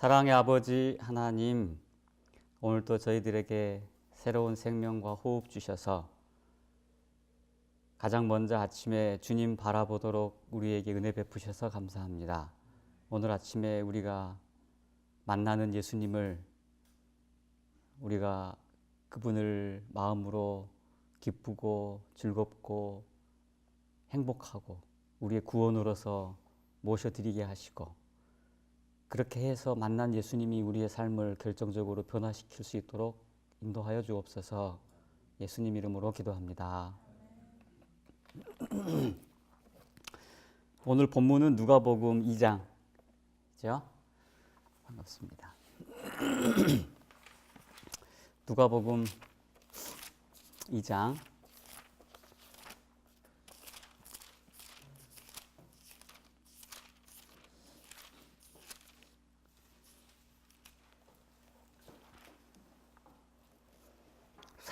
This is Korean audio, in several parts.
사랑의 아버지 하나님, 오늘도 저희들에게 새로운 생명과 호흡 주셔서 가장 먼저 아침에 주님 바라보도록 우리에게 은혜 베푸셔서 감사합니다. 오늘 아침에 우리가 만나는 예수님을 우리가 그분을 마음으로 기쁘고 즐겁고 행복하고 우리의 구원으로서 모셔드리게 하시고, 그렇게 해서 만난 예수님이 우리의 삶을 결정적으로 변화시킬 수 있도록 인도하여 주옵소서. 예수님 이름으로 기도합니다. 오늘 본문은 누가복음 2장이죠? 반갑습니다. 누가복음 2장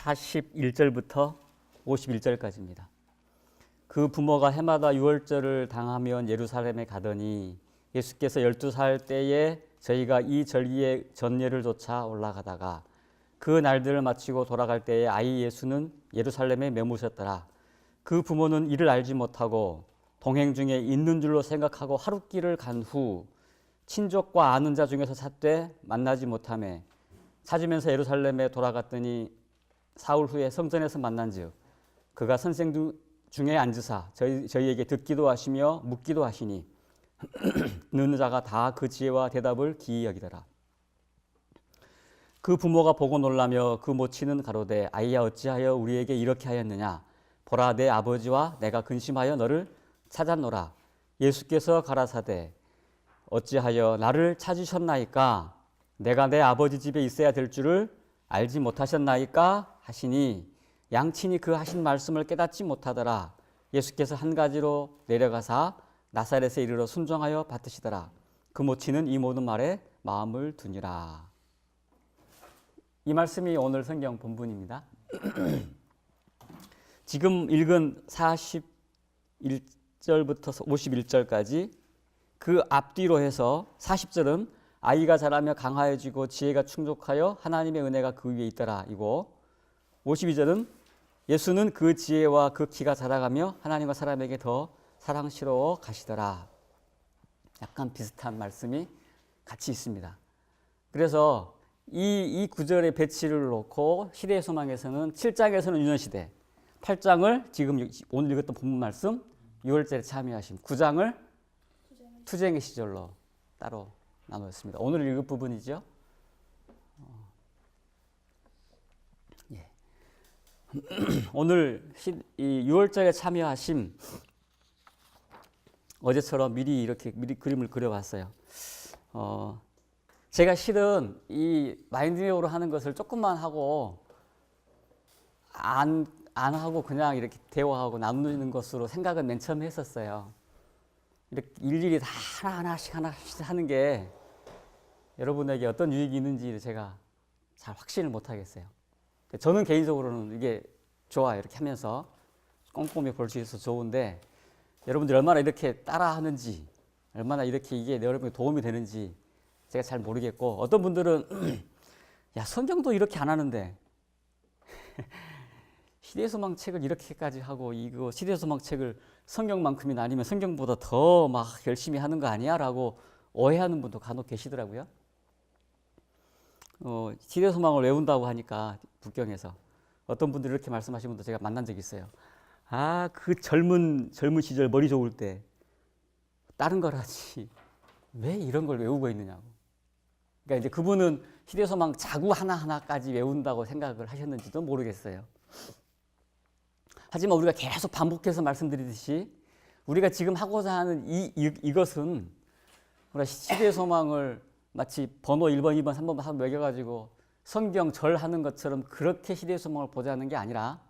41절부터 51절까지입니다. 그 부모가 해마다 유월절을 당하면 예루살렘에 가더니 예수께서 12살 때에 저희가 이 절기의 전례를 좇아 올라가다가 그 날들을 마치고 돌아갈 때에 아이 예수는 예루살렘에 머무셨더라. 그 부모는 이를 알지 못하고 동행 중에 있는 줄로 생각하고 하룻길을 간 후 친족과 아는 자 중에서 찾되 만나지 못하매 찾으면서 예루살렘에 돌아갔더니 사흘 후에 성전에서 만난즉 그가 선생 중에 앉으사 저희에게 듣기도 하시며 묻기도 하시니 느는 자가 다 그 지혜와 대답을 기이 여기더라. 그 부모가 보고 놀라며 그 모친은 가로되 아이야 어찌하여 우리에게 이렇게 하였느냐. 보라 내 아버지와 내가 근심하여 너를 찾았노라. 예수께서 가라사대 어찌하여 나를 찾으셨나이까. 내가 내 아버지 집에 있어야 될 줄을 알지 못하셨나이까 하시니 양친이 그 하신 말씀을 깨닫지 못하더라. 예수께서 한 가지로 내려가사 나사렛에 이르러 순종하여 받으시더라. 그 모친은 이 모든 말에 마음을 두니라. 이 말씀이 오늘 성경 본문입니다. 지금 읽은 41절부터 51절까지 그 앞뒤로 해서 40절은 아이가 자라며 강하여지고 지혜가 충족하여 하나님의 은혜가 그 위에 있더라 이고, 52절은 예수는 그 지혜와 그 키가 자라가며 하나님과 사람에게 더 사랑스러워 가시더라. 약간 비슷한 말씀이 같이 있습니다. 그래서 이 구절의 배치를 놓고 시대의 소망에서는 7장에서는 유년시대, 8장을 지금 오늘 읽었던 본문 말씀 6월절에 참여하신 9장을 투쟁의 시절로 따로 나누었습니다. 오늘 읽을 부분이죠. 오늘 이 6월절에 참여하심, 어제처럼 미리 그림을 그려봤어요. 제가 실은 이 마인드맵으로 하는 것을 조금만 하고 안 하고 그냥 이렇게 대화하고 나누는 것으로 생각은 맨 처음에 했었어요. 이렇게 일일이 다 하나씩 하는 게 여러분에게 어떤 유익이 있는지 제가 잘 확신을 못 하겠어요. 저는 개인적으로는 이게 좋아요. 이렇게 하면서 꼼꼼히 볼 수 있어서 좋은데, 여러분들이 얼마나 이렇게 따라 하는지, 얼마나 이렇게 이게 여러분에게 도움이 되는지 제가 잘 모르겠고, 어떤 분들은 야 성경도 이렇게 안 하는데 시대소망 책을 이렇게까지 하고 이거 시대소망 책을 성경만큼이나 아니면 성경보다 더 막 열심히 하는 거 아니야? 라고 오해하는 분도 간혹 계시더라고요. 시대소망을 외운다고 하니까 북경에서 어떤 분들이 이렇게 말씀하시는 분도 제가 만난 적이 있어요. 그 젊은 시절 머리 좋을 때 다른 걸 하지 왜 이런 걸 외우고 있느냐고. 그러니까 이제 그분은 시대소망 자구 하나하나까지 외운다고 생각을 하셨는지도 모르겠어요. 하지만 우리가 계속 반복해서 말씀드리듯이 우리가 지금 하고자 하는 이것은 우리가 시대소망을 마치 번호 1번, 2번, 3번 한번 매겨가지고 성경 절 하는 것처럼 그렇게 시대소망을 보자는 게 아니라,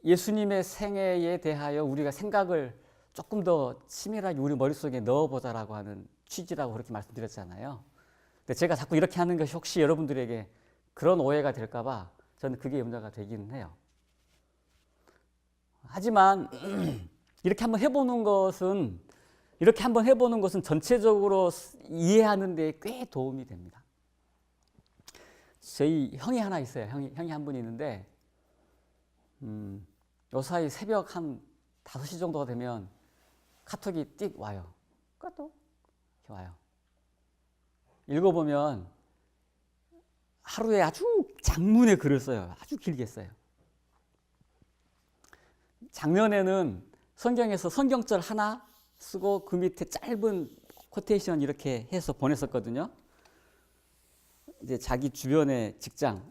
예수님의 생애에 대하여 우리가 생각을 조금 더 치밀하게 우리 머릿속에 넣어보자라고 하는 취지라고 그렇게 말씀드렸잖아요. 근데 제가 자꾸 이렇게 하는 것이 혹시 여러분들에게 그런 오해가 될까봐 저는 그게 염려가 되기는 해요. 하지만 이렇게 한번 해보는 것은 이렇게 한번 해보는 것은 전체적으로 이해하는 데 꽤 도움이 됩니다. 저희 형이 하나 있어요. 형이 한 분 있는데 요사이 새벽 한 5시 정도가 되면 카톡이 띡 와요. 카톡 이렇게 와요. 읽어보면 하루에 아주 장문의 글을 써요. 아주 길게 써요. 작년에는 성경에서 성경절 하나 쓰고 그 밑에 짧은 코테이션 이렇게 해서 보냈었거든요. 이제 자기 주변의 직장의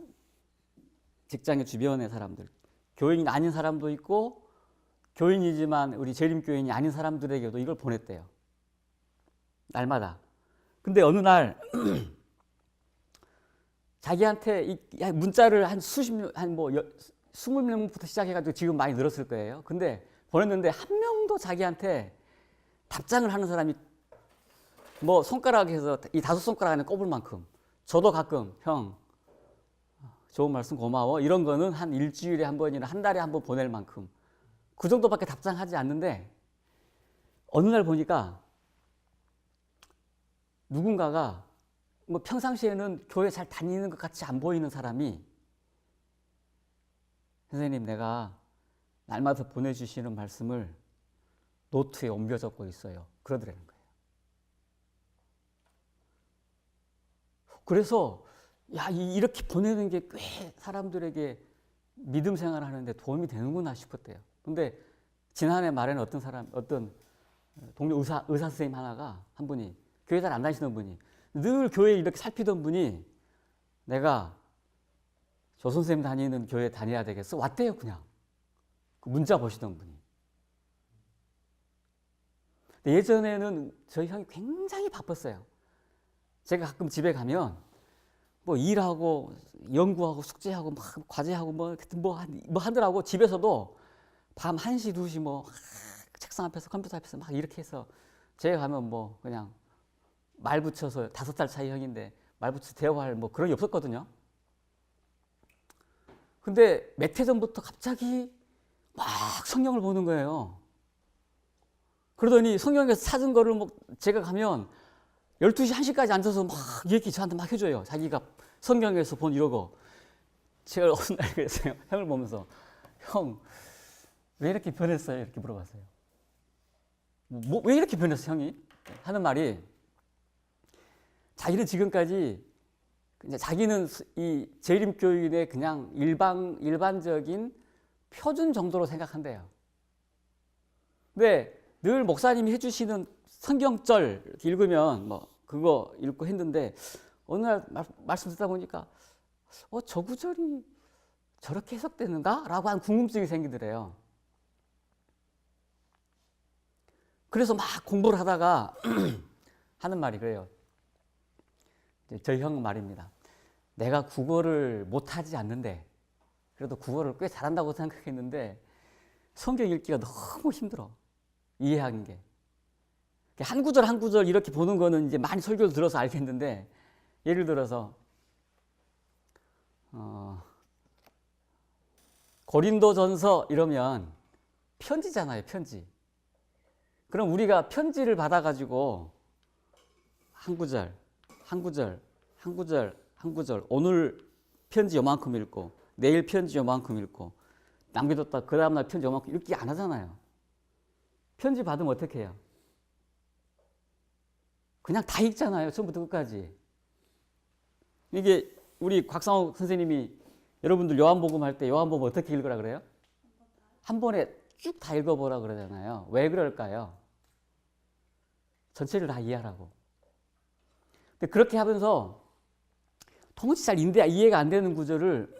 주변의 사람들, 교인이 아닌 사람도 있고 교인이지만 우리 재림교인이 아닌 사람들에게도 이걸 보냈대요. 날마다. 근데 어느 날 자기한테 문자를 한 20명부터 시작해가지고 지금 많이 늘었을 거예요. 근데 보냈는데 한 명도 자기한테 답장을 하는 사람이 뭐 손가락에서 이 5손가락 안에 꼽을 만큼, 저도 가끔 형 좋은 말씀 고마워 이런 거는 한 일주일에 한 번이나 한 달에 한 번 보낼 만큼 그 정도밖에 답장하지 않는데 어느 날 보니까 누군가가 뭐 평상시에는 교회 잘 다니는 것 같이 안 보이는 사람이 선생님 내가 날마다 보내주시는 말씀을 노트에 옮겨 적고 있어요. 그러더라는 거예요. 그래서 이렇게 보내는 게 꽤 사람들에게 믿음 생활하는데 도움이 되는구나 싶었대요. 근데 지난해 말에는 어떤 동료 의사 선생님 하나가 한 분이 교회 잘 안 다니시는 분이 늘 교회 이렇게 살피던 분이 내가 조 선생님 다니는 교회 다녀야 되겠어? 왔대요, 그냥. 그 문자 보시던 분이. 근데 예전에는 저희 형이 굉장히 바빴어요. 제가 가끔 집에 가면 뭐 일하고 연구하고 숙제하고 막 과제하고 뭐 하더라고. 집에서도 밤 1시, 2시 뭐 책상 앞에서 컴퓨터 앞에서 막 이렇게 해서 제가 가면 뭐 그냥 말 붙여서 5살 차이 형인데 말 붙여서 대화할 뭐 그런 게 없었거든요. 근데 몇 해 전부터 갑자기 막 성경을 보는 거예요. 그러더니 성경에서 찾은 거를 뭐 제가 가면 12시, 1시까지 앉아서 막 얘기 저한테 막 해줘요. 자기가 성경에서 본 이러고. 제가 어느 날 그랬어요. 형을 보면서 형, 왜 이렇게 변했어요? 이렇게 물어봤어요. 왜 이렇게 변했어, 형이? 하는 말이 자기는 지금까지 자기는 이 재림교인의 그냥 일반적인 표준 정도로 생각한대요. 근데 늘 목사님이 해주시는 성경절 이렇게 읽으면 뭐 그거 읽고 했는데 어느 날 말씀 듣다 보니까 저 구절이 저렇게 해석되는가? 라고 한 궁금증이 생기더래요. 그래서 막 공부를 하다가 하는 말이 그래요. 저희 형 말입니다. 내가 국어를 못하지 않는데 그래도 국어를 꽤 잘한다고 생각했는데 성경 읽기가 너무 힘들어. 이해하는 게. 한 구절 한 구절 이렇게 보는 거는 이제 많이 설교를 들어서 알겠는데 예를 들어서 고린도전서 이러면 편지잖아요. 편지. 그럼 우리가 편지를 받아가지고 한 구절 한 구절 한 구절 한 구절 오늘 편지 요만큼 읽고 내일 편지 요만큼 읽고 남겨뒀다 그 다음날 편지 요만큼 읽기 안 하잖아요. 편지 받으면 어떻게 해요? 그냥 다 읽잖아요. 처음부터 끝까지. 이게 우리 곽상욱 선생님이 여러분들 요한복음 할 때 요한복음 어떻게 읽으라 그래요? 한 번에 쭉 다 읽어보라 그러잖아요. 왜 그럴까요? 전체를 다 이해하라고. 근데 그렇게 하면서 도무지 잘 이해가 안 되는 구절을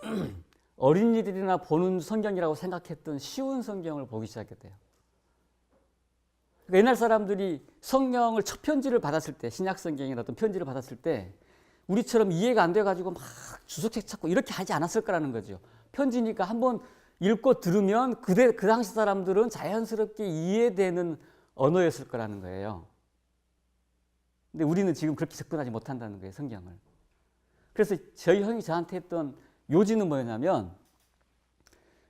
어린이들이나 보는 성경이라고 생각했던 쉬운 성경을 보기 시작했대요. 그러니까 옛날 사람들이 성경을 첫 편지를 받았을 때, 신약 성경이나 어떤 편지를 받았을 때 우리처럼 이해가 안 돼가지고 막 주석책 찾고 이렇게 하지 않았을 거라는 거죠. 편지니까 한번 읽고 들으면 그 당시 사람들은 자연스럽게 이해되는 언어였을 거라는 거예요. 근데 우리는 지금 그렇게 접근하지 못한다는 거예요, 성경을. 그래서 저희 형이 저한테 했던 요지는 뭐냐면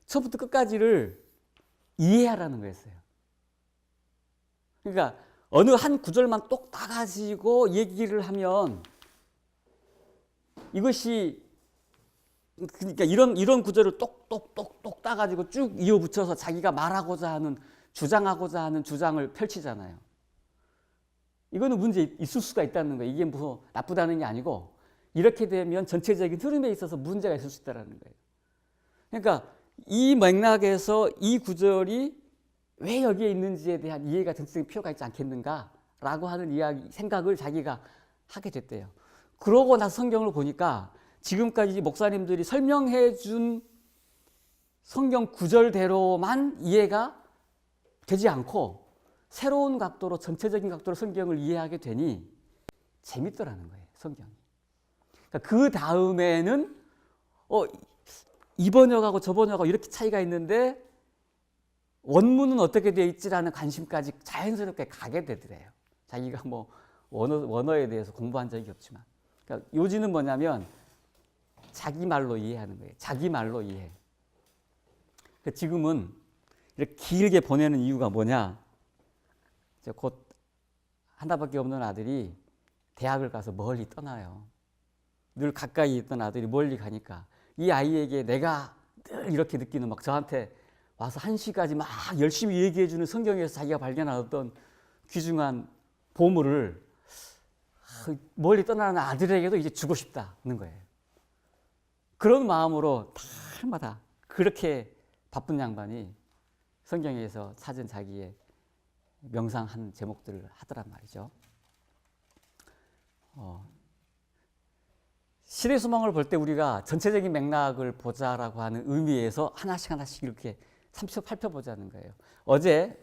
처음부터 끝까지를 이해하라는 거였어요. 그러니까 어느 한 구절만 똑 따가지고 얘기를 하면 이것이 그러니까 이런 구절을 똑똑똑똑 따가지고 쭉 이어붙여서 자기가 말하고자 하는 주장하고자 하는 주장을 펼치잖아요. 이거는 문제 있을 수가 있다는 거예요. 이게 뭐 나쁘다는 게 아니고 이렇게 되면 전체적인 흐름에 있어서 문제가 있을 수 있다는 거예요. 그러니까 이 맥락에서 이 구절이 왜 여기에 있는지에 대한 이해가 전체적인 필요가 있지 않겠는가라고 하는 생각을 자기가 하게 됐대요. 그러고 나서 성경을 보니까 지금까지 목사님들이 설명해 준 성경 구절대로만 이해가 되지 않고 새로운 각도로 전체적인 각도로 성경을 이해하게 되니 재밌더라는 거예요. 성경이. 그러니까 그 다음에는 이 번역하고 저 번역하고 이렇게 차이가 있는데 원문은 어떻게 되어 있지라는 관심까지 자연스럽게 가게 되더래요. 자기가 뭐 원어에 대해서 공부한 적이 없지만. 그러니까 요지는 뭐냐면 자기 말로 이해하는 거예요. 자기 말로 이해. 그러니까 지금은 이렇게 길게 보내는 이유가 뭐냐? 이제 곧 하나밖에 없는 아들이 대학을 가서 멀리 떠나요. 늘 가까이 있던 아들이 멀리 가니까 이 아이에게 내가 늘 이렇게 느끼는 막 저한테 와서 1시까지 막 열심히 얘기해주는 성경에서 자기가 발견한 어떤 귀중한 보물을 멀리 떠나는 아들에게도 이제 주고 싶다는 거예요. 그런 마음으로 날마다 그렇게 바쁜 양반이 성경에서 찾은 자기의 명상한 제목들을 하더란 말이죠. 시대 소망을 볼 때 우리가 전체적인 맥락을 보자라고 하는 의미에서 하나씩 이렇게 살펴보자는 거예요. 어제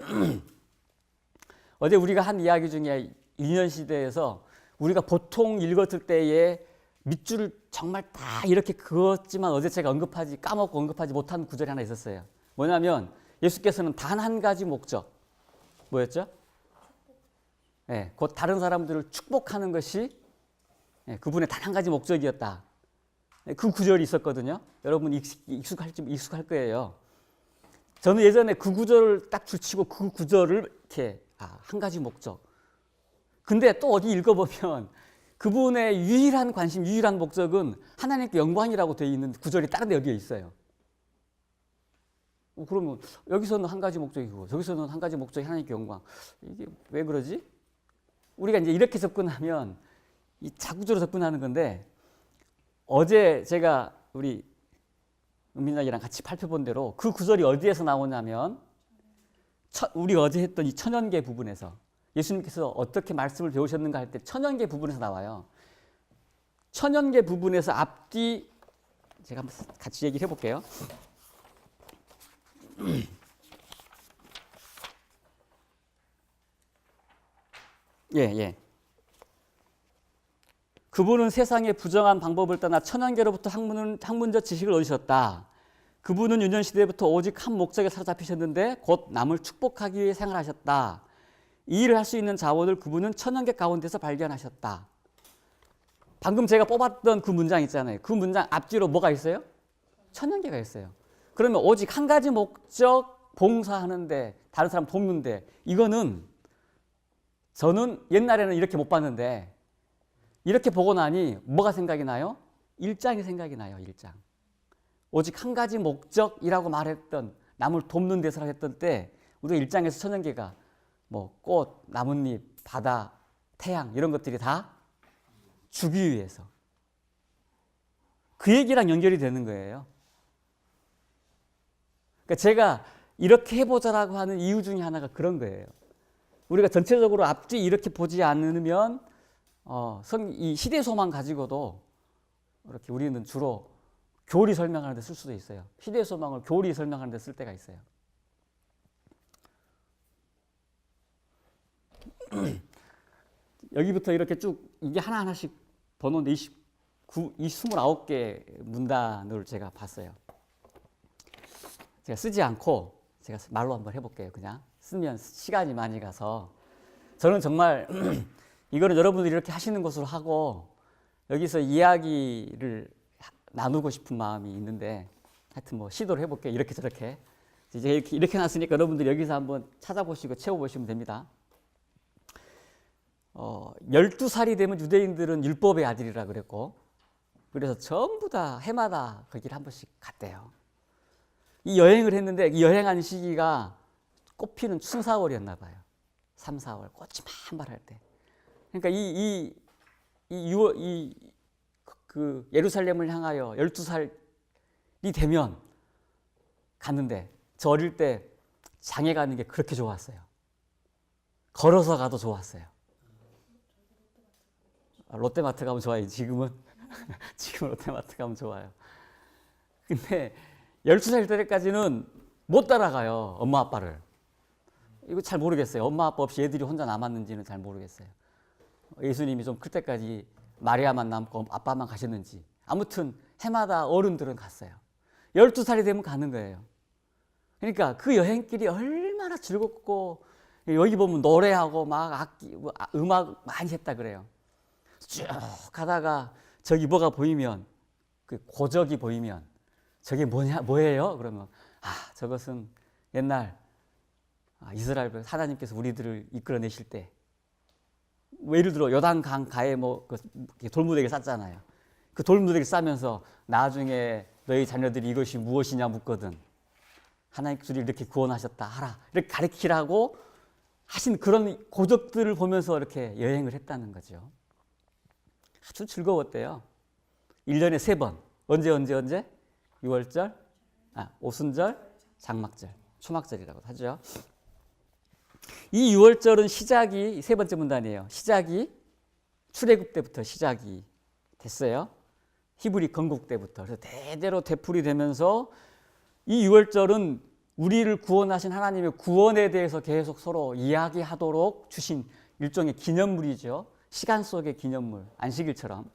우리가 한 이야기 중에 일년 시대에서 우리가 보통 읽었을 때에 밑줄을 정말 다 이렇게 그었지만 어제 제가 까먹고 언급하지 못한 구절이 하나 있었어요. 뭐냐면 예수께서는 단 한 가지 목적, 뭐였죠? 네, 곧 다른 사람들을 축복하는 것이 그분의 단 한 가지 목적이었다. 그 구절이 있었거든요. 여러분 익숙할 거예요. 저는 예전에 그 구절을 딱 줄치고 그 구절을 이렇게 한 가지 목적. 근데 또 어디 읽어보면 그분의 유일한 관심, 유일한 목적은 하나님께 영광이라고 되어 있는 구절이 다른 데 어디에 있어요. 그러면 여기서는 한 가지 목적이고 저기서는 한 가지 목적이 하나님께 영광. 이게 왜 그러지? 우리가 이제 이렇게 접근하면 이 자구조로 접근하는 건데 어제 제가 우리 은민아이랑 같이 살펴본 대로 그 구절이 어디에서 나오냐면 우리 어제 했던 이 천연계 부분에서 예수님께서 어떻게 말씀을 배우셨는가 할 때 천연계 부분에서 나와요. 천연계 부분에서 앞뒤 제가 한번 같이 얘기를 해볼게요. 예. 그분은 세상의 부정한 방법을 떠나 천연계로부터 학문적 지식을 얻으셨다. 그분은 유년시대부터 오직 한 목적에 사로잡히셨는데 곧 남을 축복하기 위해 생활하셨다. 이 일을 할 수 있는 자원을 그분은 천연계 가운데서 발견하셨다. 방금 제가 뽑았던 그 문장 있잖아요. 그 문장 앞뒤로 뭐가 있어요? 천연계가 있어요. 그러면 오직 한 가지 목적 봉사하는데 다른 사람 돕는데 이거는 저는 옛날에는 이렇게 못 봤는데 이렇게 보고 나니 뭐가 생각이 나요? 일장이 생각이 나요. 일장. 오직 한 가지 목적이라고 말했던 남을 돕는 데서 했던 때 우리가 일장에서 천연계가 뭐 꽃, 나뭇잎, 바다, 태양 이런 것들이 다 주기 위해서 그 얘기랑 연결이 되는 거예요. 그러니까 제가 이렇게 해보자라고 하는 이유 중에 하나가 그런 거예요. 우리가 전체적으로 앞뒤 이렇게 보지 않으면 이 시대 소망 가지고도 이렇게 우리는 주로 교리 설명하는 데 쓸 수도 있어요. 시대 소망을 교리 설명하는 데 쓸 때가 있어요. 여기부터 이렇게 쭉 이게 하나하나씩 번호인데 29개 문단을 제가 봤어요. 제가 쓰지 않고 제가 말로 한번 해볼게요. 그냥 쓰면 시간이 많이 가서 저는 정말 이거는 여러분들이 이렇게 하시는 것으로 하고 여기서 이야기를 나누고 싶은 마음이 있는데 하여튼 뭐 시도를 해볼게요. 이렇게 저렇게 이제 이렇게 놨으니까 여러분들이 여기서 한번 찾아보시고 채워보시면 됩니다. 12살이 되면 유대인들은 율법의 아들이라 그랬고, 그래서 전부 다 해마다 거기를 한 번씩 갔대요. 이 여행을 했는데 이 여행한 시기가 꽃피는 춘4월이었나 봐요. 3, 4월 꽃이 만발할 때. 그러니까 그 예루살렘을 향하여 12살이 되면 갔는데, 저 어릴 때 장에 가는 게 그렇게 좋았어요. 걸어서 가도 좋았어요. 롯데마트 가면 좋아요. 지금은 롯데마트 가면 좋아요. 근데 12살 때까지는 못 따라가요. 엄마 아빠를. 이거 잘 모르겠어요. 엄마 아빠 없이 애들이 혼자 남았는지는 잘 모르겠어요. 예수님이 좀 클 때까지 마리아만 남고 아빠만 가셨는지. 아무튼 해마다 어른들은 갔어요. 12살이 되면 가는 거예요. 그러니까 그 여행길이 얼마나 즐겁고, 여기 보면 노래하고 막 음악 많이 했다 그래요. 쭉 가다가 저기 뭐가 보이면, 그 고적이 보이면 저게 뭐예요? 그러면 저것은 옛날 이스라엘 하나님께서 우리들을 이끌어내실 때, 예를 들어 요단강 가에 돌무더기 쌌잖아요. 그 돌무더기 싸면서 나중에 너희 자녀들이 이것이 무엇이냐 묻거든 하나님께서 우리를 이렇게 구원하셨다 하라, 이렇게 가르치라고 하신 그런 고적들을 보면서 이렇게 여행을 했다는 거죠. 아주 즐거웠대요. 1년에 3번. 언제? 6월절, 오순절, 장막절, 초막절이라고 하죠. 이 6월절은 시작이, 세 번째 문단이에요. 시작이 출애굽 때부터 시작이 됐어요. 히브리 건국 때부터. 그래서 대대로 되풀이 되면서 이 6월절은 우리를 구원하신 하나님의 구원에 대해서 계속 서로 이야기하도록 주신 일종의 기념물이죠. 시간 속의 기념물, 안식일처럼.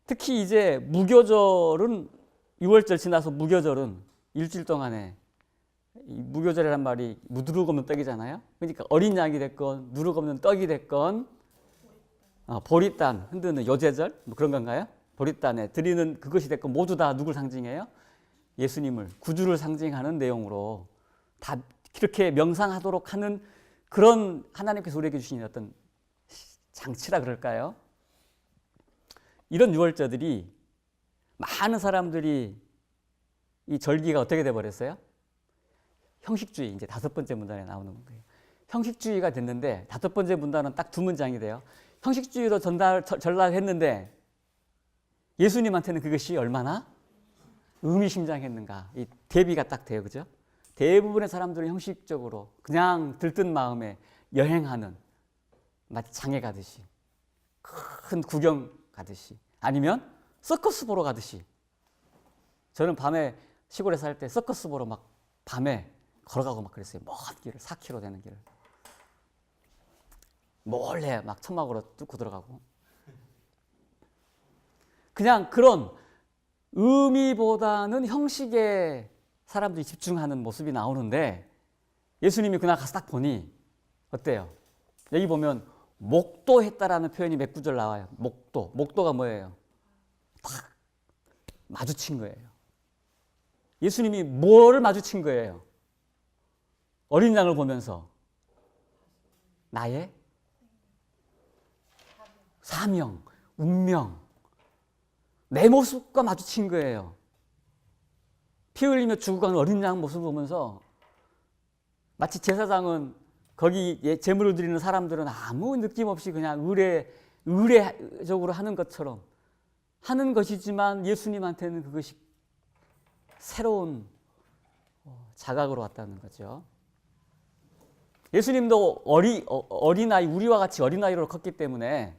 특히 이제 무교절은, 6월절 지나서 무교절은 일주일 동안에, 이 무교절이란 말이 누룩 없는 떡이잖아요. 그러니까 어린 양이 됐건 누룩 없는 떡이 됐건, 보리단 흔드는 요제절 그런 건가요? 보리단에 드리는 그것이 됐건 모두 다 누굴 상징해요? 예수님을, 구주를 상징하는 내용으로 다 이렇게 명상하도록 하는 그런 하나님께서 우리에게 주신 어떤 장치라 그럴까요? 이런 유월절들이 많은 사람들이 이 절기가 어떻게 돼버렸어요? 형식주의, 이제 5번째 문단에 나오는 거예요. 형식주의가 됐는데 5번째 문단은 딱 2문장이 돼요. 형식주의로 전락했는데 예수님한테는 그것이 얼마나 의미심장했는가. 이 대비가 딱 돼요. 그죠? 대부분의 사람들은 형식적으로 그냥 들뜬 마음에 여행하는, 마치 장에 가듯이, 큰 구경 가듯이, 아니면 서커스 보러 가듯이. 저는 밤에 시골에 살 때 서커스 보러 막 밤에 걸어가고 막 그랬어요. 먼 길을, 4km 되는 길을 몰래 막 천막으로 뚫고 들어가고. 그냥 그런 의미보다는 형식에 사람들이 집중하는 모습이 나오는데, 예수님이 그날 가서 딱 보니 어때요? 여기 보면 목도했다라는 표현이 몇 구절 나와요. 목도가 뭐예요? 딱 마주친 거예요. 예수님이 뭐를 마주친 거예요? 어린 양을 보면서 나의 사명, 운명, 내 모습과 마주친 거예요. 피 흘리며 죽어가는 어린 양 모습을 보면서, 마치 제사장은 거기 제물을 드리는 사람들은 아무 느낌 없이 그냥 의례적으로 하는 것처럼 하는 것이지만, 예수님한테는 그것이 새로운 자각으로 왔다는 거죠. 예수님도 어린아이, 우리와 같이 어린아이로 컸기 때문에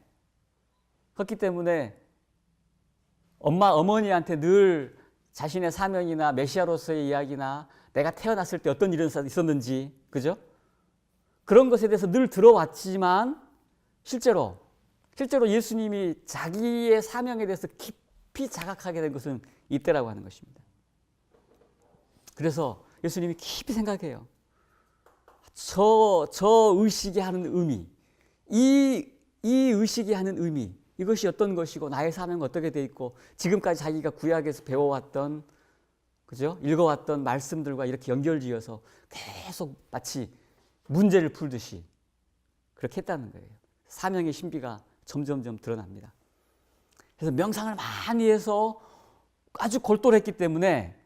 어머니한테 늘 자신의 사명이나 메시아로서의 이야기나 내가 태어났을 때 어떤 일이 있었는지, 그죠? 그런 것에 대해서 늘 들어왔지만, 실제로 예수님이 자기의 사명에 대해서 깊이 자각하게 된 것은 이때라고 하는 것입니다. 그래서 예수님이 깊이 생각해요. 저 의식이 하는 의미, 이 의식이 하는 의미, 이것이 어떤 것이고 나의 사명은 어떻게 돼 있고, 지금까지 자기가 구약에서 배워왔던, 그죠? 읽어왔던 말씀들과 이렇게 연결지어서 계속 마치 문제를 풀듯이 그렇게 했다는 거예요. 사명의 신비가 점점점 드러납니다. 그래서 명상을 많이 해서 아주 골똘했기 때문에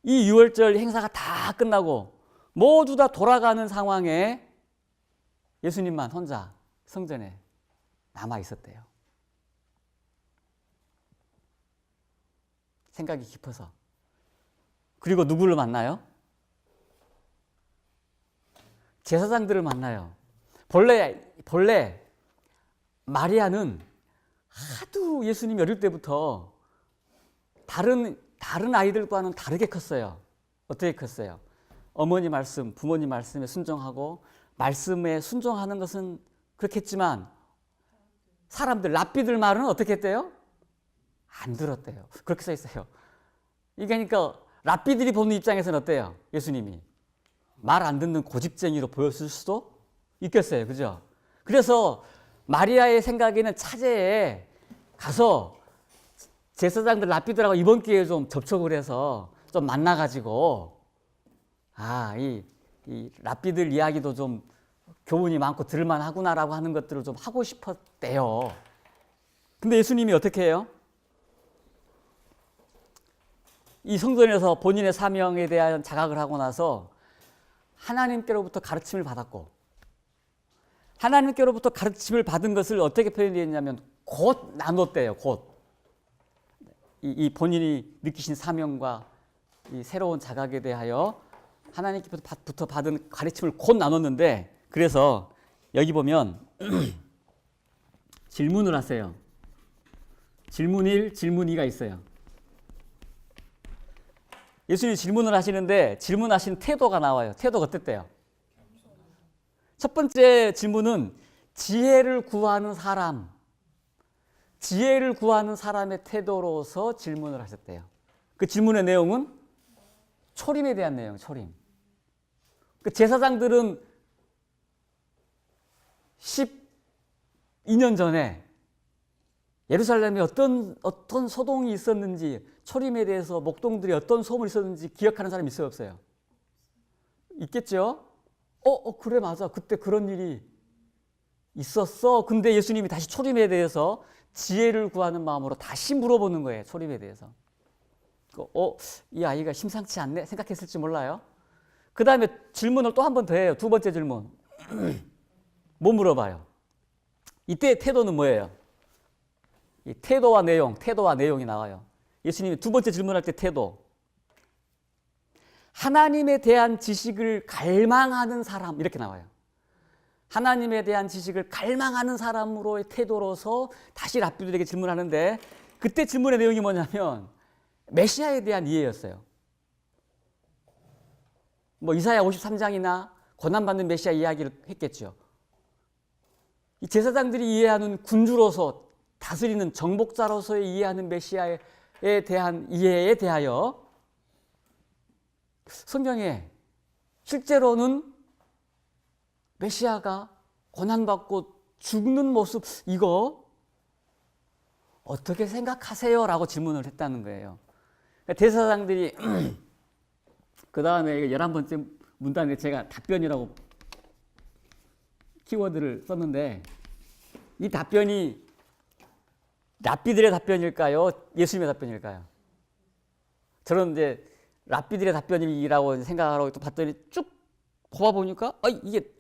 이 유월절 행사가 다 끝나고 모두 다 돌아가는 상황에 예수님만 혼자 성전에 남아 있었대요. 생각이 깊어서. 그리고 누구를 만나요? 제사장들을 만나요. 본래 마리아는 하도 예수님이 어릴 때부터 다른 아이들과는 다르게 컸어요. 어떻게 컸어요? 어머니 말씀, 부모님 말씀에 순종하고 말씀에 순종하는 것은 그렇겠지만 사람들, 랍비들 말은 어떻게 했대요? 안 들었대요. 그렇게 써 있어요. 이게 그러니까 랍비들이 보는 입장에서는 어때요? 예수님이 말 안 듣는 고집쟁이로 보였을 수도 있겠어요. 그죠? 그래서 마리아의 생각에는 차제에 가서 제사장들 랍비들하고 이번 기회에 좀 접촉을 해서 좀 만나가지고 이 랍비들 이야기도 좀 교훈이 많고 들을만 하구나라고 하는 것들을 좀 하고 싶었대요. 근데 예수님이 어떻게 해요? 이 성전에서 본인의 사명에 대한 자각을 하고 나서 하나님께로부터 가르침을 받았고, 하나님께로부터 가르침을 받은 것을 어떻게 표현되어 있냐면 곧 나눴대요. 곧. 이 본인이 느끼신 사명과 이 새로운 자각에 대하여 하나님께부터 받은 가르침을 곧 나눴는데, 그래서 여기 보면 질문을 하세요. 질문 1, 질문 2가 있어요. 예수님이 질문을 하시는데 질문하신 태도가 나와요. 태도가 어땠대요? 첫 번째 질문은 지혜를 구하는 사람, 지혜를 구하는 사람의 태도로서 질문을 하셨대요. 그 질문의 내용은 초림에 대한 내용, 초림. 그 제사장들은 12년 전에 예루살렘에 어떤 소동이 있었는지, 초림에 대해서 목동들이 어떤 소문이 있었는지 기억하는 사람이 있어요, 없어요? 있겠죠? 그래, 맞아. 그때 그런 일이 있었어. 근데 예수님이 다시 초림에 대해서 지혜를 구하는 마음으로 다시 물어보는 거예요, 초림에 대해서. 이 아이가 심상치 않네 생각했을지 몰라요. 그 다음에 질문을 또 한 번 더 해요. 두 번째 질문. 뭐 물어봐요? 이때 태도는 뭐예요? 이 태도와 내용이 나와요. 예수님이 두 번째 질문할 때 태도. 하나님에 대한 지식을 갈망하는 사람, 이렇게 나와요. 하나님에 대한 지식을 갈망하는 사람으로의 태도로서 다시 랍비들에게 질문하는데, 그때 질문의 내용이 뭐냐면 메시아에 대한 이해였어요. 뭐 이사야 53장이나 고난받는 메시아 이야기를 했겠죠. 이 제사장들이 이해하는 군주로서 다스리는 정복자로서의 이해하는 메시아에 대한 이해에 대하여 성경에 실제로는 메시아가 고난받고 죽는 모습, 이거 어떻게 생각하세요? 라고 질문을 했다는 거예요. 제사장들이 그 다음에 11번째 문단에 제가 답변이라고 키워드를 썼는데, 이 답변이 랍비들의 답변일까요? 예수님의 답변일까요? 저는 이제 랍비들의 답변이라고 생각하라고 또 봤더니 쭉 뽑아보니까 이게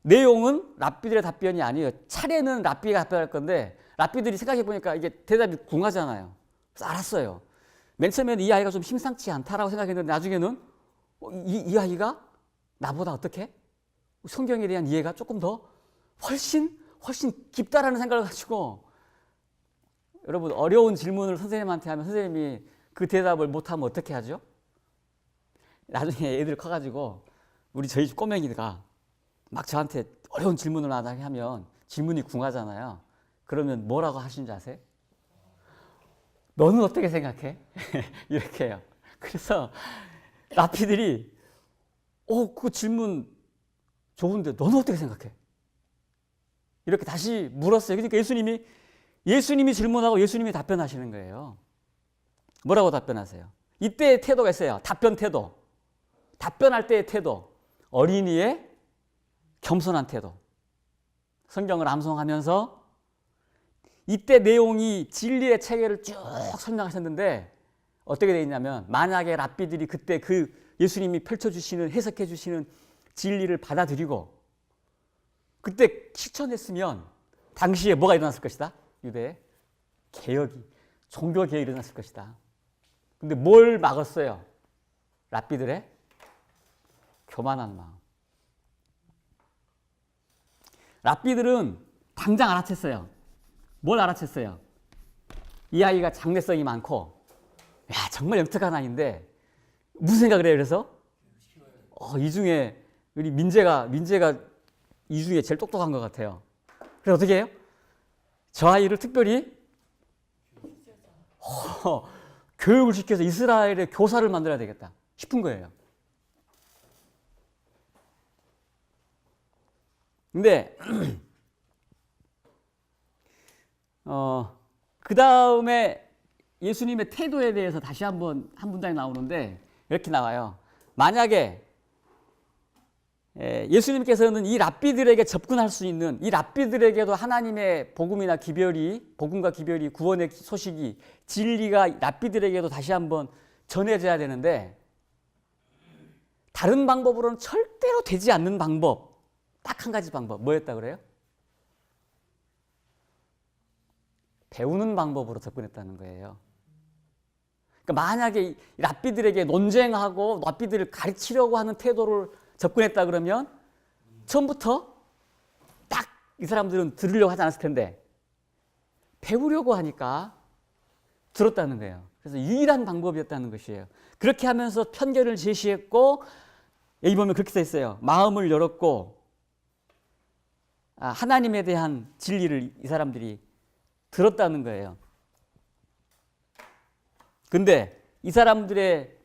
내용은 랍비들의 답변이 아니에요. 차례는 랍비가 답변할 건데 랍비들이 생각해보니까 이게 대답이 궁하잖아요. 그래서 알았어요. 맨 처음에는 이 아이가 좀 심상치 않다라고 생각했는데 나중에는 이 아이가 나보다 어떻게? 성경에 대한 이해가 조금 더 훨씬 깊다라는 생각을 가지고, 여러분 어려운 질문을 선생님한테 하면 선생님이 그 대답을 못하면 어떻게 하죠? 나중에 애들 커가지고 저희 집 꼬맹이가 막 저한테 어려운 질문을 하면 질문이 궁하잖아요. 그러면 뭐라고 하시는 줄 아세요? 너는 어떻게 생각해? 이렇게 해요. 그래서 랍비들이 그 질문 좋은데 너는 어떻게 생각해? 이렇게 다시 물었어요. 그러니까 예수님이 질문하고 예수님이 답변하시는 거예요. 뭐라고 답변하세요? 이때의 태도가 있어요. 답변 태도. 답변할 때의 태도. 어린이의 겸손한 태도. 성경을 암송하면서 이때 내용이 진리의 체계를 쭉 설명하셨는데 어떻게 되어 있냐면 만약에 랍비들이 그때 그 예수님이 펼쳐주시는 해석해 주시는 진리를 받아들이고 그때 실천했으면 당시에 뭐가 일어났을 것이다? 유대에 개혁이 종교 개혁이 일어났을 것이다. 근데 뭘 막았어요? 랍비들의 교만한 마음. 랍비들은 당장 알아챘어요. 뭘 알아챘어요? 이 아이가 장래성이 많고 야 정말 영특한 아이인데 무슨 생각을 해요? 그래서 이 중에 우리 민재가 이 중에 제일 똑똑한 것 같아요. 그래서 어떻게 해요? 저 아이를 특별히 교육을 시켜서 이스라엘의 교사를 만들어야 되겠다 싶은 거예요. 근데 그 다음에 예수님의 태도에 대해서 다시 한 문장이 나오는데 이렇게 나와요. 만약에 예수님께서는 이 랍비들에게 접근할 수 있는 이 랍비들에게도 하나님의 복음과 기별이 구원의 소식이 진리가 랍비들에게도 다시 한번 전해져야 되는데 다른 방법으로는 절대로 되지 않는 방법 딱 한 가지 방법 뭐였다 그래요? 배우는 방법으로 접근했다는 거예요. 그러니까 만약에 랍비들에게 논쟁하고 랍비들을 가르치려고 하는 태도를 접근했다 그러면 처음부터 딱 이 사람들은 들으려고 하지 않았을 텐데 배우려고 하니까 들었다는 거예요. 그래서 유일한 방법이었다는 것이에요. 그렇게 하면서 편견을 제시했고 여기 보면 그렇게 써 있어요. 마음을 열었고 하나님에 대한 진리를 이 사람들이 들었다는 거예요. 근데 이 사람들의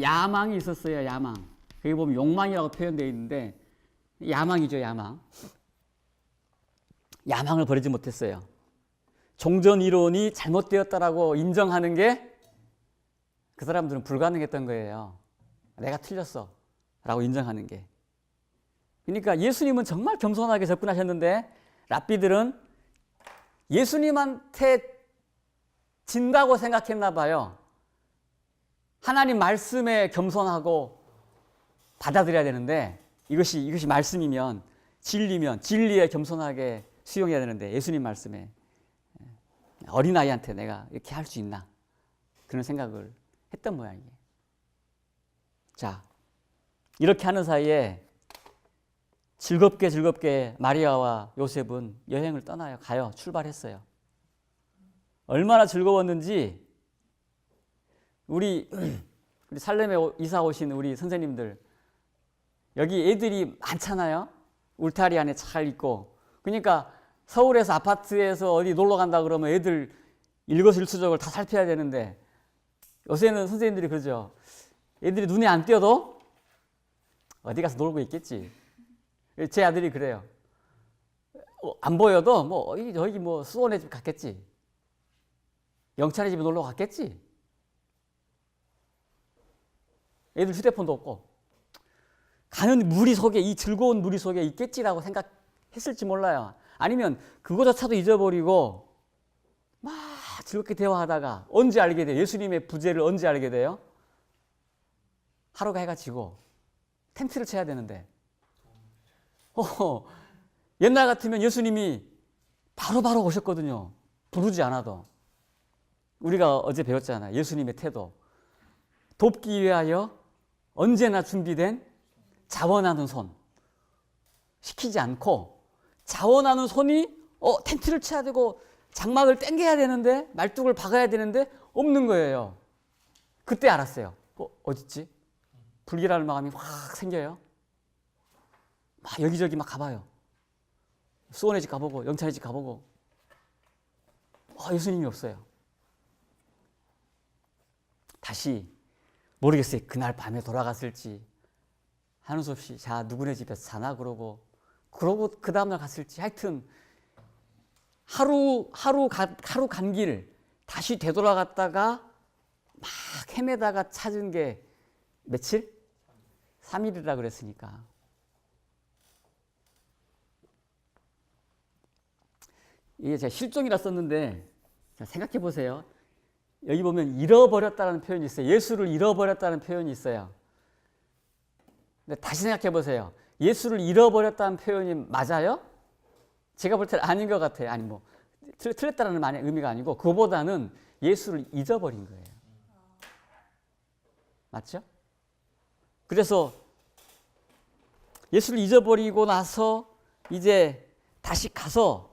야망이 있었어요. 야망. 여기 보면 욕망이라고 표현되어 있는데 야망이죠. 야망을 버리지 못했어요. 종전 이론이 잘못되었다라고 인정하는 게 그 사람들은 불가능했던 거예요. 내가 틀렸어 라고 인정하는 게. 그러니까 예수님은 정말 겸손하게 접근하셨는데 랍비들은 예수님한테 진다고 생각했나 봐요. 하나님 말씀에 겸손하고 받아들여야 되는데 이것이 말씀이면 진리면 진리에 겸손하게 수용해야 되는데 예수님 말씀에 어린아이한테 내가 이렇게 할 수 있나 그런 생각을 했던 모양이에요. 자, 이렇게 하는 사이에 즐겁게 마리아와 요셉은 여행을 떠나요. 가요. 출발했어요. 얼마나 즐거웠는지 우리 살렘에 이사 오신 우리 선생님들 여기 애들이 많잖아요. 울타리 안에 잘 있고 그러니까 서울에서 아파트에서 어디 놀러 간다 그러면 애들 일거수일투족을 다 살펴야 되는데 요새는 선생님들이 그러죠. 애들이 눈에 안 띄어도 어디 가서 놀고 있겠지. 제 아들이 그래요. 안 보여도 여기 수원에 집 갔겠지. 영찬이 집에 놀러 갔겠지. 애들 휴대폰도 없고 가는 무리 속에 이 즐거운 무리 속에 있겠지라고 생각했을지 몰라요. 아니면 그거조차도 잊어버리고 막 즐겁게 대화하다가 언제 알게 돼요? 예수님의 부재를 언제 알게 돼요? 하루가 해가 지고 텐트를 쳐야 되는데 옛날 같으면 예수님이 바로 오셨거든요. 부르지 않아도. 우리가 어제 배웠잖아요. 예수님의 태도. 돕기 위하여 언제나 준비된 자원하는 손. 시키지 않고 자원하는 손이 텐트를 쳐야 되고 장막을 당겨야 되는데 말뚝을 박아야 되는데 없는 거예요. 그때 알았어요. 어딨지? 불길할 마음이 확 생겨요. 막 여기저기 막 가봐요. 수원의 집 가보고 영찬의 집 가보고 예수님이 없어요. 다시 모르겠어요. 그날 밤에 돌아갔을지 하는 수 없이 누구네 집에서 사나 그러고 그 다음날 갔을지 하여튼 하루 간 길 다시 되돌아갔다가 막 헤매다가 찾은 게 며칠? 3일이라 그랬으니까 이게 제가 실종이라 썼는데 생각해 보세요. 여기 보면 잃어버렸다는 표현이 있어요. 예수를 잃어버렸다는 표현이 있어요. 근데 다시 생각해 보세요. 예수를 잃어버렸다는 표현이 맞아요? 제가 볼 때는 아닌 것 같아요. 아니 뭐 틀렸다는 의미가 아니고 그거보다는 예수를 잊어버린 거예요. 맞죠? 그래서 예수를 잊어버리고 나서 이제 다시 가서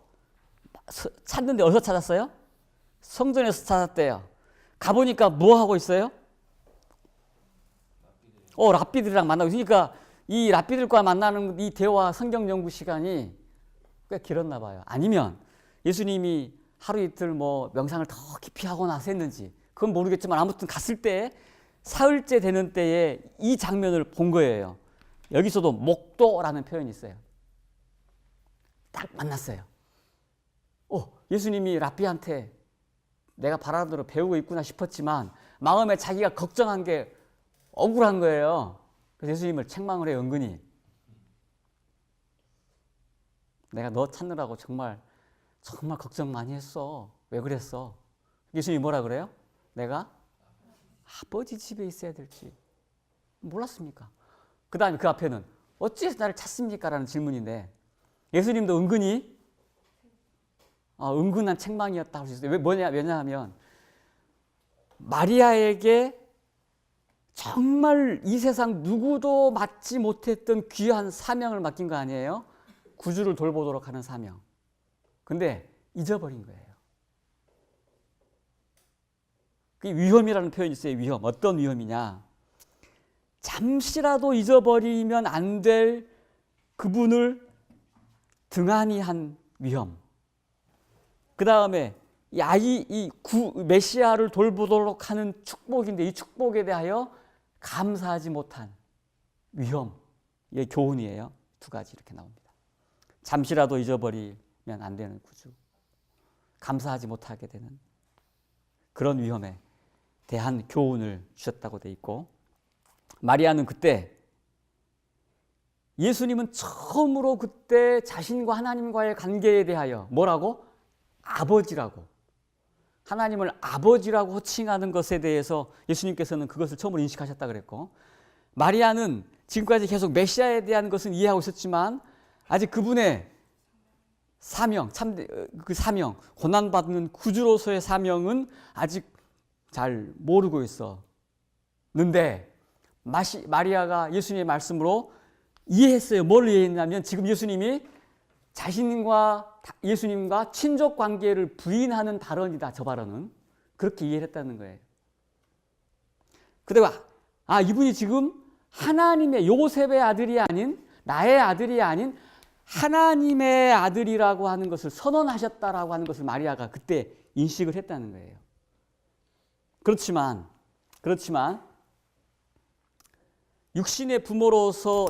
찾는데 어디서 찾았어요? 성전에서 찾았대요. 가보니까 뭐 하고 있어요? 랍비들이랑 만나고 있으니까 이 랍비들과 만나는 이 대화 성경 연구 시간이 꽤 길었나 봐요. 아니면 예수님이 하루 이틀 뭐 명상을 더 깊이 하고 나서 했는지 그건 모르겠지만 아무튼 갔을 때 사흘째 되는 때에 이 장면을 본 거예요. 여기서도 목도라는 표현이 있어요. 딱 만났어요. 예수님이 랍비한테 내가 바라는 대로 배우고 있구나 싶었지만 마음에 자기가 걱정한 게 억울한 거예요. 그래서 예수님을 책망을 해요. 은근히. 내가 너 찾느라고 정말 걱정 많이 했어. 왜 그랬어? 예수님이 뭐라 그래요? 내가 아버지 집에 있어야 될지 몰랐습니까? 그 다음에 그 앞에는 어찌해서 나를 찾습니까? 라는 질문인데 예수님도 은근히 은근한 책망이었다고 할 수 있어요. 왜냐하면 마리아에게 정말 이 세상 누구도 맡지 못했던 귀한 사명을 맡긴 거 아니에요? 구주를 돌보도록 하는 사명. 근데 잊어버린 거예요. 그 위험이라는 표현이 있어요. 위험. 어떤 위험이냐? 잠시라도 잊어버리면 안 될 그분을 등한히 한 위험. 그 다음에 메시아를 돌보도록 하는 축복인데 이 축복에 대하여 감사하지 못한 위험. 이게 교훈이에요. 두 가지 이렇게 나옵니다. 잠시라도 잊어버리면 안 되는 구주. 감사하지 못하게 되는 그런 위험에 대한 교훈을 주셨다고 돼 있고 마리아는 그때 예수님은 처음으로 그때 자신과 하나님과의 관계에 대하여 뭐라고? 아버지라고. 하나님을 아버지라고 호칭하는 것에 대해서 예수님께서는 그것을 처음으로 인식하셨다 그랬고 마리아는 지금까지 계속 메시아에 대한 것은 이해하고 있었지만 아직 그분의 사명, 그 사명, 고난받는 구주로서의 사명은 아직 잘 모르고 있었는데 마리아가 예수님의 말씀으로 이해했어요. 뭘 이해했냐면 지금 예수님이 자신과 예수님과 친족 관계를 부인하는 발언이다. 저 발언은. 그렇게 이해를 했다는 거예요. 그리고 이분이 지금 하나님의 요셉의 아들이 아닌 나의 아들이 아닌 하나님의 아들이라고 하는 것을 선언하셨다라고 하는 것을 마리아가 그때 인식을 했다는 거예요. 그렇지만 육신의 부모로서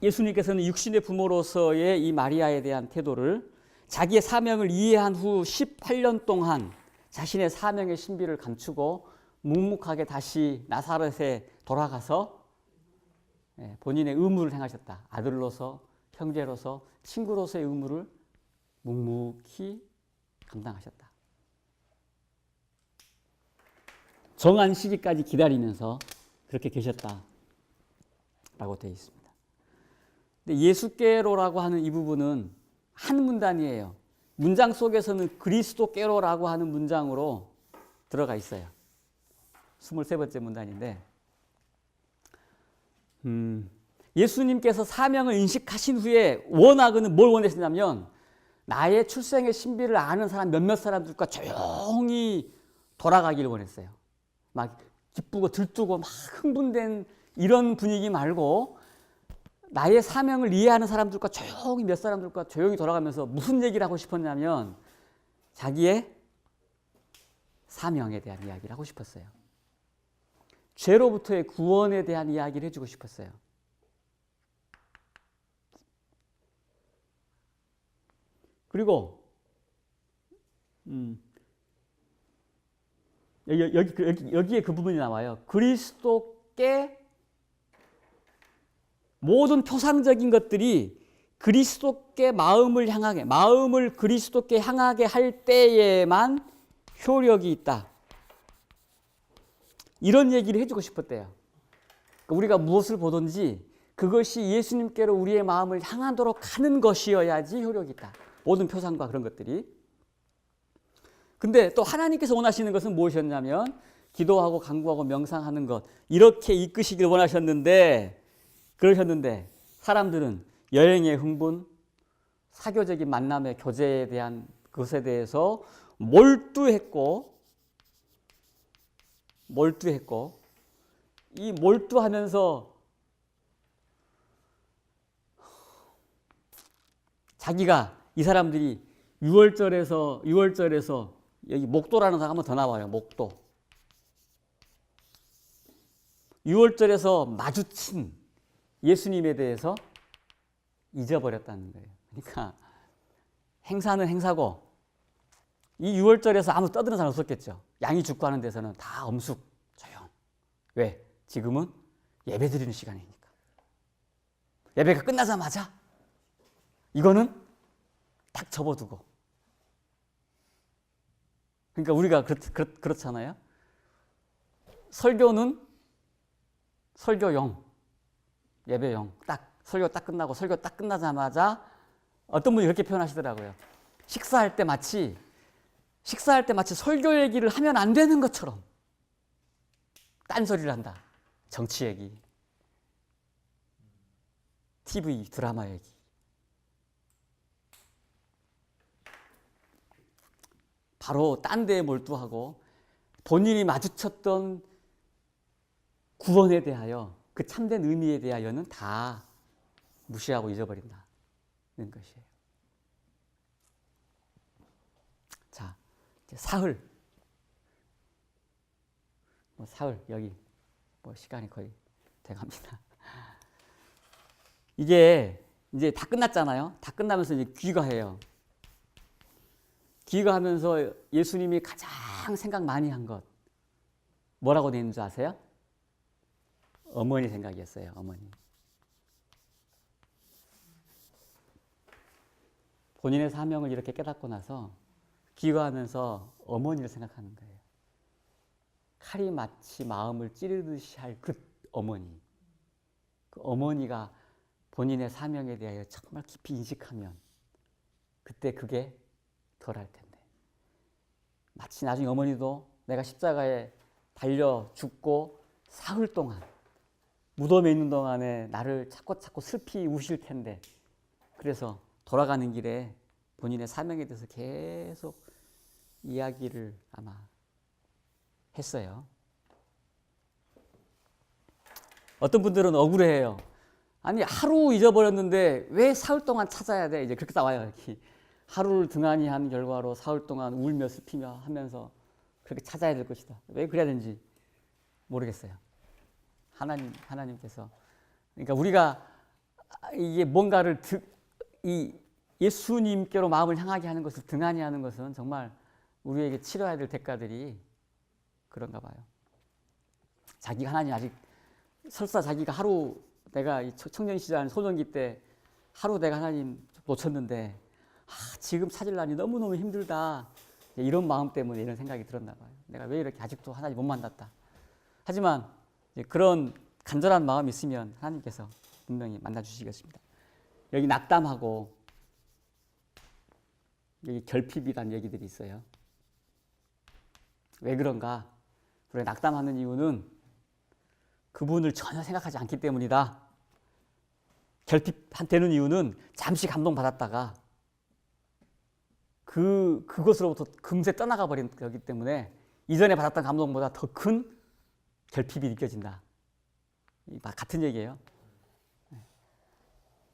예수님께서는 육신의 부모로서의 이 마리아에 대한 태도를 자기의 사명을 이해한 후 18년 동안 자신의 사명의 신비를 감추고 묵묵하게 다시 나사렛에 돌아가서 본인의 의무를 행하셨다. 아들로서, 형제로서, 친구로서의 의무를 묵묵히 감당하셨다. 정한 시기까지 기다리면서 그렇게 계셨다라고 되어 있습니다. 근데 예수께로라고 하는 이 부분은 한 문단이에요. 문장 속에서는 그리스도께로라고 하는 문장으로 들어가 있어요. 23번째 문단인데 예수님께서 사명을 인식하신 후에 원하고는 뭘 원하시냐면 나의 출생의 신비를 아는 사람 몇몇 사람들과 조용히 돌아가기를 원했어요. 막 기쁘고 들뜨고 막 흥분된 이런 분위기 말고 나의 사명을 이해하는 사람들과 조용히 몇 사람들과 조용히 돌아가면서 무슨 얘기를 하고 싶었냐면 자기의 사명에 대한 이야기를 하고 싶었어요. 죄로부터의 구원에 대한 이야기를 해주고 싶었어요. 그리고 여기에 그 부분이 나와요. 그리스도께 모든 표상적인 것들이 그리스도께 마음을 그리스도께 향하게 할 때에만 효력이 있다. 이런 얘기를 해주고 싶었대요. 그러니까 우리가 무엇을 보든지 그것이 예수님께로 우리의 마음을 향하도록 하는 것이어야지 효력이 있다. 모든 표상과 그런 것들이. 근데 또 하나님께서 원하시는 것은 무엇이었냐면 기도하고 간구하고 명상하는 것, 이렇게 이끄시길 원하셨는데, 그러셨는데 사람들은 여행의 흥분, 사교적인 만남의 교제에 대한 것에 대해서 몰두했고 이 몰두하면서 자기가, 이 사람들이 6월절에서 여기 목도라는 사람 한번 더 나와요. 목도. 6월절에서 마주친 예수님에 대해서 잊어버렸다는 거예요. 그러니까 행사는 행사고 이 6월절에서 아무 떠드는 사람 없었겠죠. 양이 죽고 하는 데서는 다 엄숙 조용. 왜? 지금은 예배 드리는 시간이니까. 예배가 끝나자마자 이거는 딱 접어두고. 그러니까 우리가 그렇잖아요. 설교는 설교용, 예배용. 딱 설교 딱 끝나고 설교 딱 끝나자마자 어떤 분이 그렇게 표현하시더라고요. 식사할 때 마치 설교 얘기를 하면 안 되는 것처럼 딴소리를 한다. 정치 얘기, TV 드라마 얘기. 바로 딴 데에 몰두하고 본인이 마주쳤던 구원에 대하여, 그 참된 의미에 대하여는 다 무시하고 잊어버린다는 것이에요. 자, 이제 사흘. 사흘, 여기 시간이 거의 돼갑니다. 이게 이제 다 끝났잖아요. 다 끝나면서 이제 귀가해요. 귀가하면서 예수님이 가장 생각 많이 한 것 뭐라고 되어 있는 줄 아세요? 어머니 생각이었어요. 어머니. 본인의 사명을 이렇게 깨닫고 나서 귀가하면서 어머니를 생각하는 거예요. 칼이 마치 마음을 찌르듯이 할 그 어머니. 그 어머니가 본인의 사명에 대하여 정말 깊이 인식하면 그때 그게 덜할 텐데. 마치 나중에 어머니도 내가 십자가에 달려 죽고 사흘 동안 무덤에 있는 동안에 나를 찾고 슬피 우실 텐데, 그래서 돌아가는 길에 본인의 사명에 대해서 계속 이야기를 아마 했어요. 어떤 분들은 억울해해요. 아니, 하루 잊어버렸는데 왜 사흘 동안 찾아야 돼? 이제 그렇게 나와요. 여기. 하루를 등한히 한 결과로 사흘 동안 울며 슬피며 하면서 그렇게 찾아야 될 것이다. 왜 그래야 되는지 모르겠어요. 하나님께서. 그러니까 우리가 이게 뭔가를 이 예수님께로 마음을 향하게 하는 것을 등한히 하는 것은 정말 우리에게 치러야 될 대가들이 그런가 봐요. 자기가 하나님 아직 설사 자기가 하루, 내가 청년 시절 소년기 때 하루 내가 하나님 놓쳤는데 지금 찾으려니 너무너무 힘들다. 이런 마음 때문에 이런 생각이 들었나 봐요. 내가 왜 이렇게 아직도 하나님 못 만났다. 하지만 그런 간절한 마음이 있으면 하나님께서 분명히 만나주시겠습니다. 여기 낙담하고 여기 결핍이라는 얘기들이 있어요. 왜 그런가? 우리가 낙담하는 이유는 그분을 전혀 생각하지 않기 때문이다. 결핍되는 이유는 잠시 감동받았다가 그것으로부터 금세 떠나가 버린 거기 때문에 이전에 받았던 감동보다 더 큰 결핍이 느껴진다. 같은 얘기예요.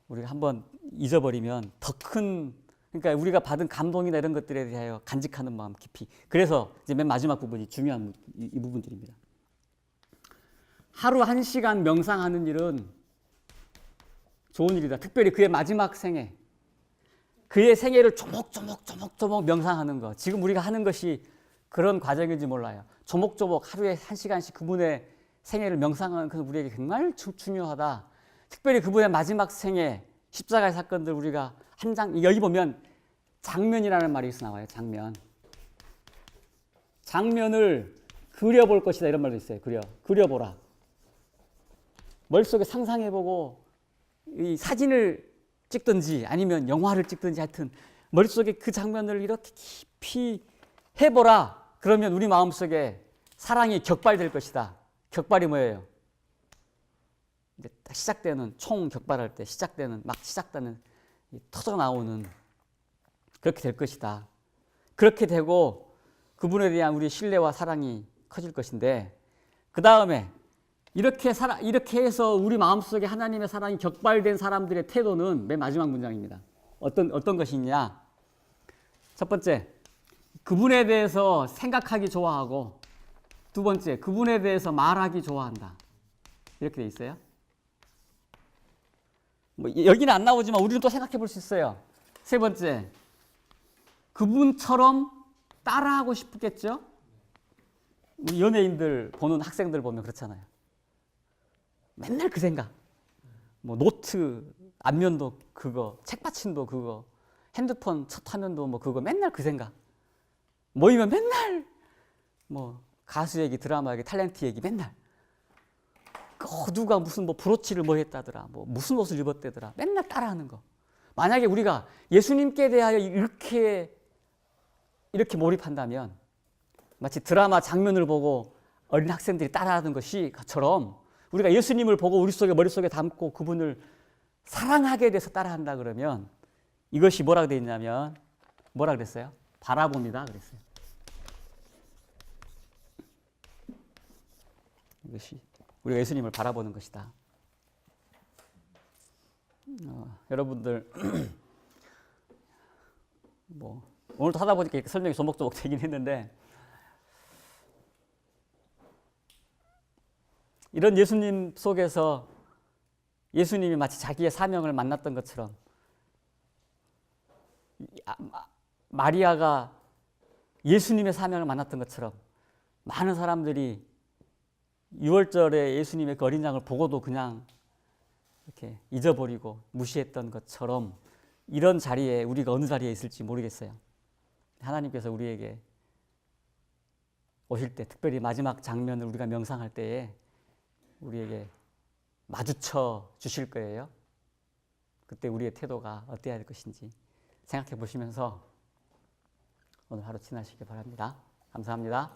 우리가 한번 잊어버리면 더 큰, 그러니까 우리가 받은 감동이나 이런 것들에 대하여 간직하는 마음 깊이. 그래서 이제 맨 마지막 부분이 중요한 이 부분들입니다. 하루 1시간 명상하는 일은 좋은 일이다. 특별히 그의 마지막 생애, 그의 생애를 조목조목 명상하는 것. 지금 우리가 하는 것이 그런 과정인지 몰라요. 조목조목 하루에 1시간씩 그분의 생애를 명상하는 것은 우리에게 정말 중요하다. 특별히 그분의 마지막 생애, 십자가의 사건들 우리가 한 장, 여기 보면 장면이라는 말이 여기서 나와요. 장면. 장면을 그려볼 것이다 이런 말도 있어요. 그려보라. 머릿속에 상상해보고 이 사진을 찍든지 아니면 영화를 찍든지 하여튼 머릿속에 그 장면을 이렇게 깊이 해보라. 그러면 우리 마음속에 사랑이 격발될 것이다. 격발이 뭐예요? 이제 딱 시작되는 총 격발할 때 막 시작되는 터져 나오는 그렇게 될 것이다. 그렇게 되고 그분에 대한 우리 신뢰와 사랑이 커질 것인데 그 다음에 이렇게 해서 우리 마음속에 하나님의 사랑이 격발된 사람들의 태도는 맨 마지막 문장입니다. 어떤 것이 있냐? 첫 번째, 그분에 대해서 생각하기 좋아하고 두 번째, 그분에 대해서 말하기 좋아한다. 이렇게 돼 있어요. 뭐 여기는 안 나오지만 우리는 또 생각해 볼 수 있어요. 세 번째, 그분처럼 따라하고 싶겠죠? 우리 연예인들 보는 학생들 보면 그렇잖아요. 맨날 그 생각. 뭐 노트 앞면도 그거, 책받침도 그거, 핸드폰 첫 화면도 뭐 그거 맨날 그 생각. 모이면 맨날 뭐 가수 얘기, 드라마 얘기, 탤런트 얘기 맨날. 누가 무슨 뭐 브로치를 뭐 했다더라, 뭐 무슨 옷을 입었대더라. 맨날 따라하는 거. 만약에 우리가 예수님께 대하여 이렇게 몰입한다면 마치 드라마 장면을 보고 어린 학생들이 따라하는 것처럼 우리가 예수님을 보고 우리 속에 머릿속에 담고 그분을 사랑하게 돼서 따라한다 그러면 이것이 뭐라고 되어 있냐면 뭐라 그랬어요? 바라봅니다 그랬어요. 이것이 우리가 예수님을 바라보는 것이다. 여러분들 뭐 오늘도 하다 보니까 이렇게 설명이 조목조목 되긴 했는데 이런 예수님 속에서 예수님이 마치 자기의 사명을 만났던 것처럼 마리아가 예수님의 사명을 만났던 것처럼 많은 사람들이 6월절에 예수님의 그 어린 양을 보고도 그냥 이렇게 잊어버리고 무시했던 것처럼 이런 자리에 우리가 어느 자리에 있을지 모르겠어요. 하나님께서 우리에게 오실 때 특별히 마지막 장면을 우리가 명상할 때에 우리에게 마주쳐 주실 거예요. 그때 우리의 태도가 어때야 할 것인지 생각해 보시면서 오늘 하루 지나시기 바랍니다. 감사합니다.